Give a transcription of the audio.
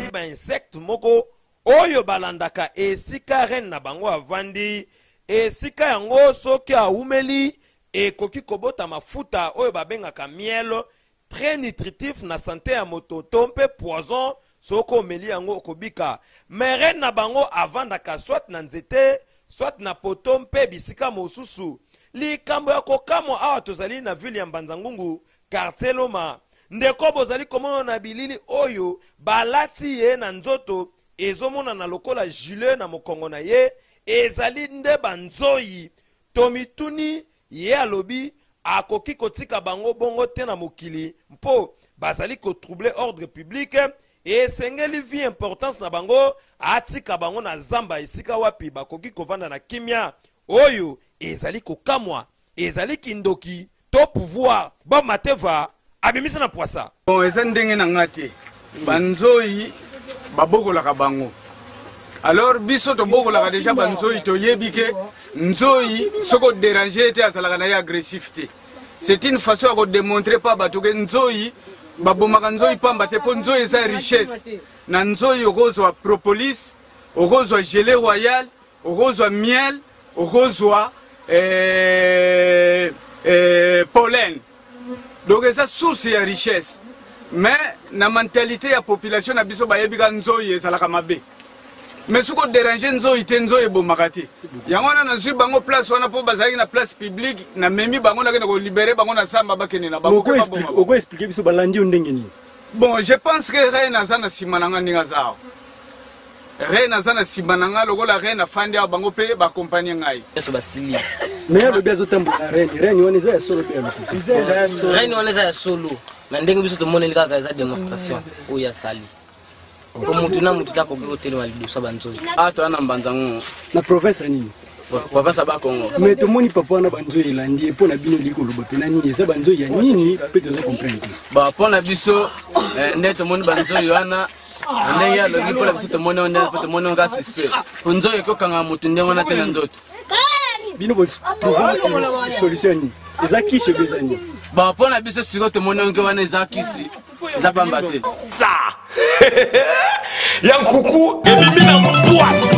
ezali ba insecte moko oyo balandaka esika reine na bango avandi esika yango soki aumeli ekoki kobota mafuta oyo babengaka miel très nutritif na santé ya moto to mpe poison soko omeli yango okobika mais reine na bango avandaka soit na nzete soit na poto mpe bisika mosusu likambo ya kokamo awa tozali na ville ya Mbanza-Ngungu quartier Loma ndeko bozali komona na bilili oyo balati ye na nzoto ezomona na lokola gilet na mokongo na ye ezali nde banzoyi tomituni ye alobi akoki kotika bango bongo te na mokili mpo bazali kotroubler ordre public esengeli vie importance na bango atika bango na zamba esika wapi bakoki kovanda na kimia oyo ezali kokamwa ezali kindoki to pouvoir ba mateva abimisa na poisa bon eza ndenge na ngati banzoyi babokolaka bango alors biso tobokolaka déjà banzoyi toyebi ke nzoyi soko déranger te azalaka na ye agressif te c'est une façon à démontrer pas bato ke nzoyi babomaka nzoyi pamba te po nzoyi eza richesse na nzoyi okozwa propolis okozwa gelée royale okozwa miel okozwa pollen donc eza source ya richesse mais na mentalité ya population na biso bayebika nzoyi ezalaka mabe mais soko déranger nzoyi te nzoyi ebomaka te yango wana nazwi bango place wana mpo bazalaki na place publique na memi bango nakende kolibere bango na samba bakende na bango oko expliquer biso balandi yo ndenge nini bon je pense que reine aza na nsima na nga ndenge aza awa reine aza na nsima na nga lokola reine afandi awa bango mpe bakompagne ngai nyonso basili mais alobi azotambola reine wana eza ya solo mpe reine wana eza ya solo na ndenge biso tomoneli kaka eza démonstration oyo asali po mutu na mutu takoki kotelema liboso banzoyi toza na Mbanza-Ngungu na province ya nini province ya Bakongo mais tomoni papa wana banzoyi elandi mpo na bino likoloba mpe na nini eza banzoyi ya nini mpe toza comprendre mpo na biso nde tomoni banzoyi wana ndenge alobi mpo na biso tomoni o ndenge mpe tomoni onga suspect po nzoyi ekokanga mutu ndenge wana te na nzoto bino botrouvama solution nini eza kisi ebe eza nini mpo na biso sikoyo tomoni onge wana eza kisi eza pamba te ya nkuku ebimi na mpwasi